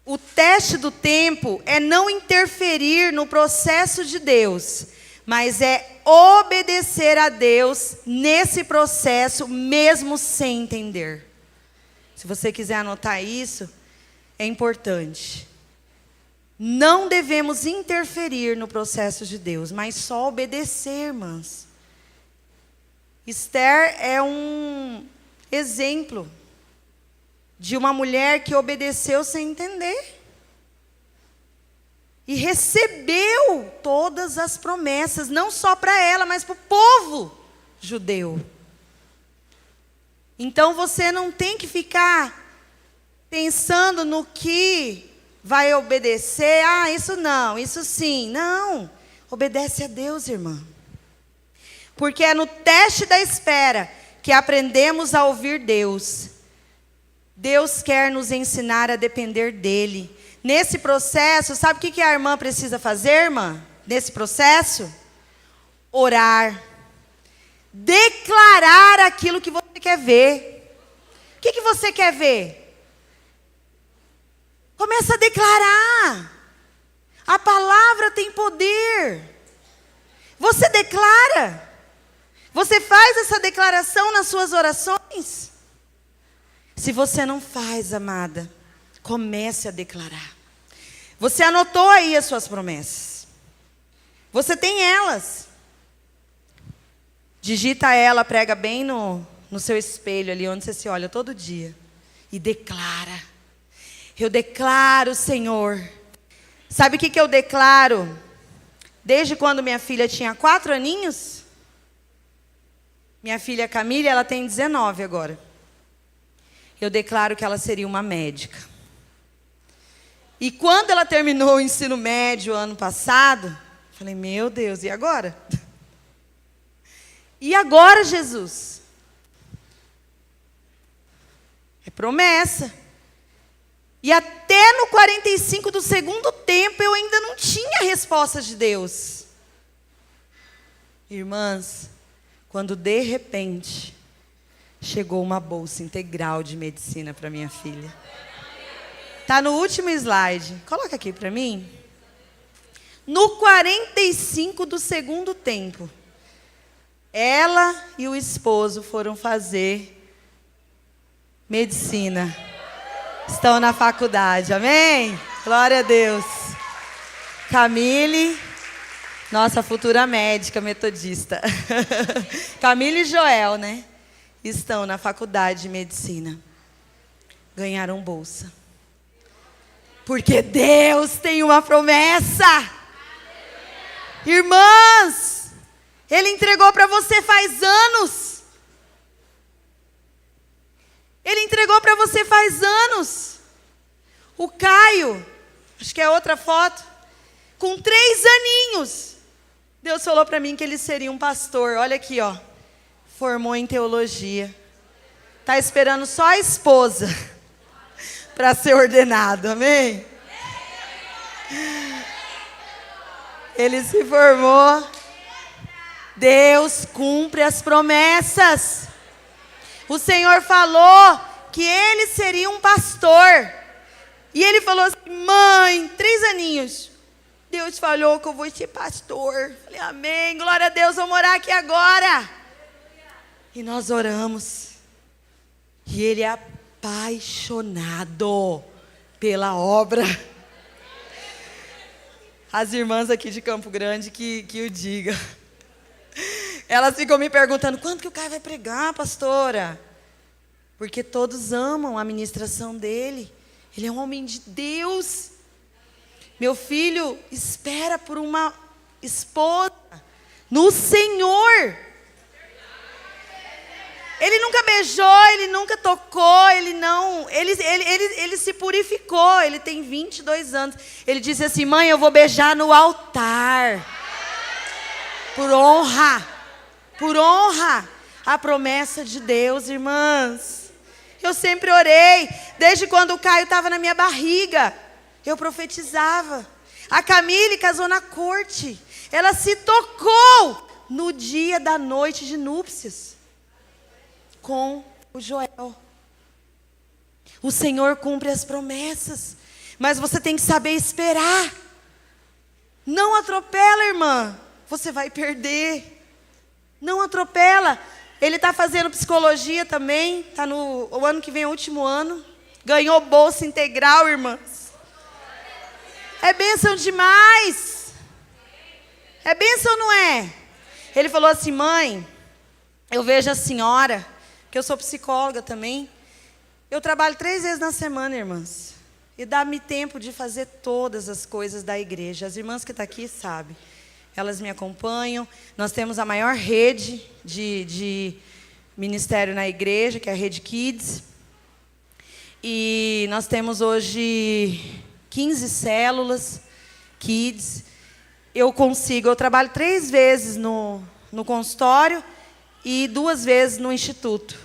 O teste do tempo é não interferir no processo de Deus, mas é obedecer a Deus nesse processo, mesmo sem entender. Se você quiser anotar isso, é importante. Não devemos interferir no processo de Deus, mas só obedecer, irmãs. Esther é um exemplo de uma mulher que obedeceu sem entender. E recebeu todas as promessas, não só para ela, mas para o povo judeu. Então você não tem que ficar pensando no que vai obedecer. Ah, isso não, isso sim. Não, obedece a Deus, irmã. Porque é no teste da espera que aprendemos a ouvir Deus. Deus quer nos ensinar a depender dEle. Nesse processo, sabe o que a irmã precisa fazer, irmã? Nesse processo? Orar. Declarar aquilo que você quer ver. O que você quer ver? Começa a declarar. A palavra tem poder. Você declara. Você faz essa declaração nas suas orações? Se você não faz, amada, comece a declarar. Você anotou aí as suas promessas. Você tem elas. Digita ela, prega bem no seu espelho ali, onde você se olha todo dia. E declara. Eu declaro, Senhor. Sabe o que eu declaro? Desde quando minha filha tinha 4 aninhos? Minha filha Camila, ela tem 19 agora. Eu declaro que ela seria uma médica. E quando ela terminou o ensino médio ano passado, falei, meu Deus, e agora? E agora, Jesus? É promessa. E até no 45 do segundo tempo, eu ainda não tinha resposta de Deus. Irmãs, quando de repente chegou uma bolsa integral de medicina para minha filha. Está no último slide. Coloca aqui para mim. No 45 do segundo tempo, ela e o esposo foram fazer medicina. estão na faculdade, amém? Glória a Deus. Camille, nossa futura médica metodista. Camille e Joel, né? Estão na faculdade de medicina. Ganharam bolsa. Porque Deus tem uma promessa. Irmãs, Ele entregou para você faz anos. Ele entregou para você faz anos. O Caio, acho que é outra foto, com 3 aninhos, Deus falou para mim que ele seria um pastor. Olha aqui, ó. Formou em teologia. Está esperando só a esposa para ser ordenado, amém? Ele se formou. Deus cumpre as promessas. O Senhor falou que ele seria um pastor. E ele falou assim: mãe, 3 aninhos, Deus falou que eu vou ser pastor. Falei, amém, glória a Deus, vou morar aqui agora. E nós oramos. E ele é apaixonado pela obra. As irmãs aqui de Campo Grande que o digam. Elas ficam me perguntando: quando que o Caio vai pregar, pastora? Porque todos amam a ministração dele. Ele é um homem de Deus. Meu filho espera por uma esposa no Senhor. Ele nunca beijou, ele nunca tocou, ele se purificou. Ele tem 22 anos. Ele disse assim: mãe, eu vou beijar no altar. Por honra. Por honra. A promessa de Deus, irmãs. Eu sempre orei. Desde quando o Caio estava na minha barriga, eu profetizava. A Camille casou na corte. Ela se tocou no dia da noite de núpcias com o Joel. O Senhor cumpre as promessas, mas você tem que saber esperar. Não atropela, irmã. Você vai perder. Não atropela. Ele está fazendo psicologia também. Está o ano que vem, é o último ano. Ganhou bolsa integral, irmãs. É bênção demais. É bênção ou não é? Ele falou assim: mãe, eu vejo a senhora, que eu sou psicóloga também. Eu trabalho 3 vezes na semana, irmãs. E dá-me tempo de fazer todas as coisas da igreja. As irmãs que estão aqui sabem. Elas me acompanham. Nós temos a maior rede de ministério na igreja, que é a Rede Kids. E nós temos hoje 15 células Kids. Eu trabalho 3 vezes no consultório e 2 vezes no instituto.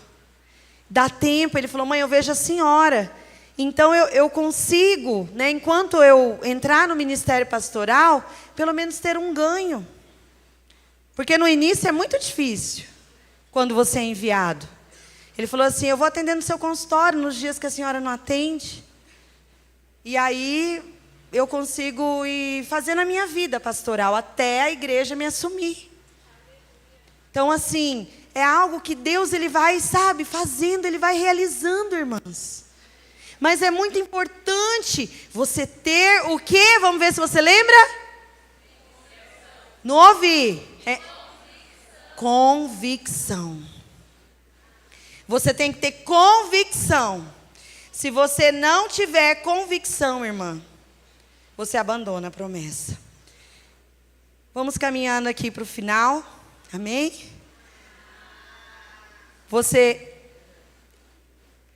Dá tempo. Ele falou: mãe, eu vejo a senhora. Então eu consigo, né, enquanto eu entrar no ministério pastoral, pelo menos ter um ganho. Porque no início é muito difícil, quando você é enviado. Ele falou assim: eu vou atender no seu consultório nos dias que a senhora não atende. E aí eu consigo ir fazendo a minha vida pastoral até a igreja me assumir. Então, assim, é algo que Deus ele vai, sabe, fazendo, ele vai realizando, irmãs. Mas é muito importante você ter o quê? Vamos ver se você lembra? Não ouvi. Convicção. Você tem que ter convicção. Se você não tiver convicção, irmã, você abandona a promessa. Vamos caminhando aqui para o final. Amém?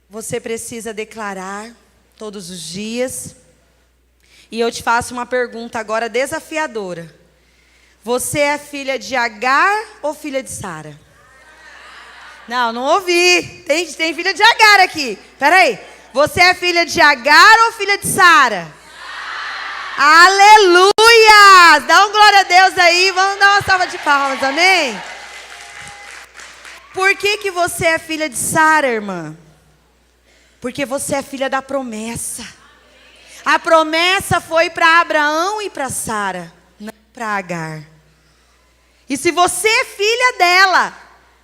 Você precisa declarar todos os dias. E eu te faço uma pergunta agora desafiadora. Você é filha de Agar ou filha de Sara? Não ouvi. Tem filha de Agar aqui. Espera aí. Você é filha de Agar ou filha de Sara? Aleluia! Dá um glória a Deus aí. Vamos dar uma salva de palmas, amém? Por que você é filha de Sara, irmã? Porque você é filha da promessa. A promessa foi para Abraão e para Sara, não para Agar. E se você é filha dela,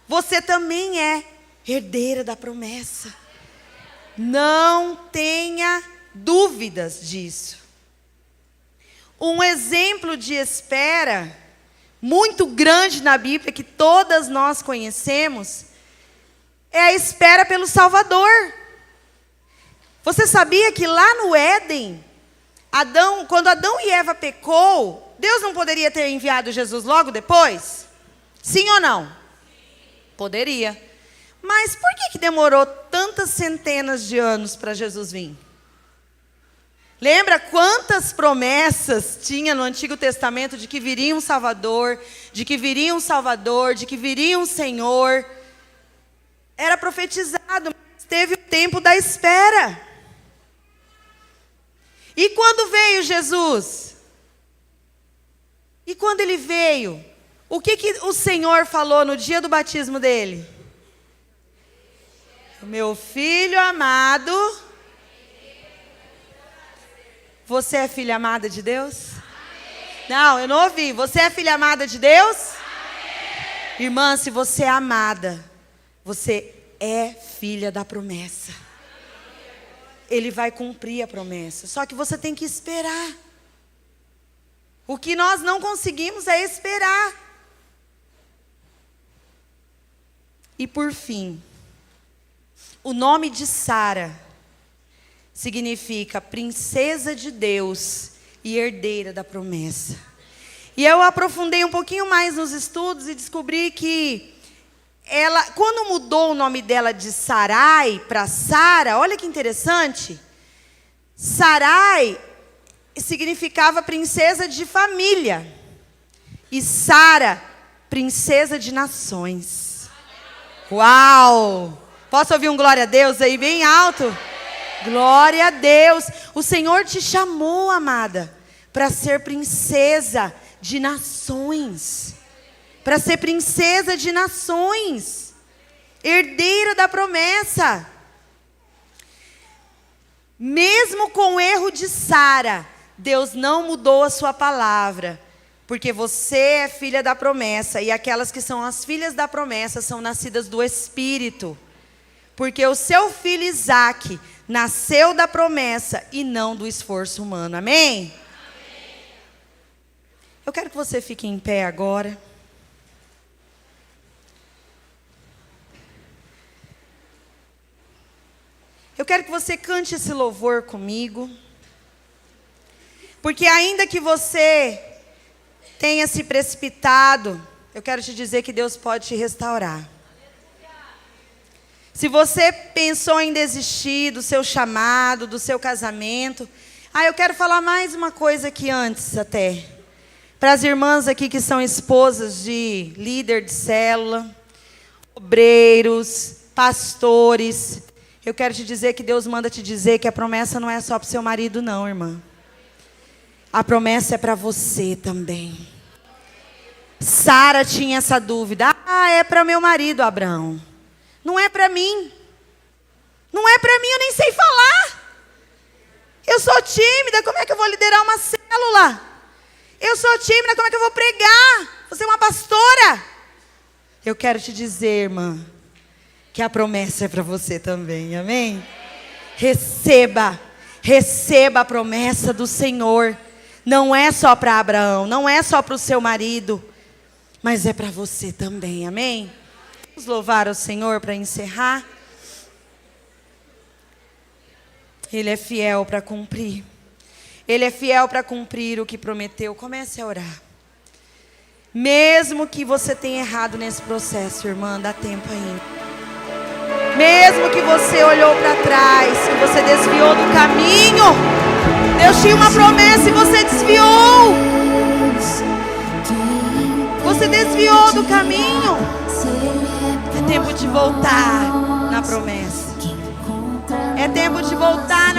você também é herdeira da promessa. Não tenha dúvidas disso. Um exemplo de espera muito grande na Bíblia, que todas nós conhecemos, é a espera pelo Salvador. Você sabia que lá no Éden, quando Adão e Eva pecou, Deus não poderia ter enviado Jesus logo depois? Sim ou não? Poderia. Mas por que demorou tantas centenas de anos para Jesus vir? Lembra quantas promessas tinha no Antigo Testamento de que viria um Salvador, de que viria um Salvador, de que viria um Senhor? Era profetizado, mas teve o tempo da espera. E quando veio Jesus? E quando ele veio, o que o Senhor falou no dia do batismo dele? O meu filho amado. Você é filha amada de Deus? Amém. Não, eu não ouvi. Você é filha amada de Deus? Amém. Irmã, se você é amada, você é filha da promessa. Ele vai cumprir a promessa. Só que você tem que esperar. O que nós não conseguimos é esperar. E por fim, o nome de Sara significa princesa de Deus e herdeira da promessa. E eu aprofundei um pouquinho mais nos estudos e descobri que ela, quando mudou o nome dela de Sarai para Sara, olha que interessante. Sarai significava princesa de família. E Sara, princesa de nações. Uau! Posso ouvir um glória a Deus aí bem alto? Glória a Deus. O Senhor te chamou, amada, para ser princesa de nações. Para ser princesa de nações. Herdeira da promessa. Mesmo com o erro de Sara, Deus não mudou a sua palavra. Porque você é filha da promessa. E aquelas que são as filhas da promessa são nascidas do Espírito. Porque o seu filho Isaque nasceu da promessa e não do esforço humano. Amém? Amém. Eu quero que você fique em pé agora. Eu quero que você cante esse louvor comigo. Porque ainda que você tenha se precipitado, eu quero te dizer que Deus pode te restaurar. Se você pensou em desistir do seu chamado, do seu casamento. Eu quero falar mais uma coisa aqui antes até. Para as irmãs aqui que são esposas de líder de célula, obreiros, pastores. Eu quero te dizer que Deus manda te dizer que a promessa não é só para o seu marido não, irmã. A promessa é para você também. Sara tinha essa dúvida. É para meu marido, Abraão. Não é para mim. Não é para mim, eu nem sei falar. Eu sou tímida, como é que eu vou liderar uma célula? Eu sou tímida, como é que eu vou pregar? Você é uma pastora. Eu quero te dizer, irmã, que a promessa é para você também, amém? Receba a promessa do Senhor. Não é só para Abraão, não é só para o seu marido, mas é para você também, amém? Vamos louvar o Senhor para encerrar. Ele é fiel para cumprir. Ele é fiel para cumprir o que prometeu. Comece a orar. Mesmo que você tenha errado nesse processo, irmã, dá tempo ainda. Mesmo que você olhou para trás, que você desviou do caminho, Deus tinha uma promessa e você desviou. Você desviou do caminho. É tempo de voltar na promessa. É tempo de voltar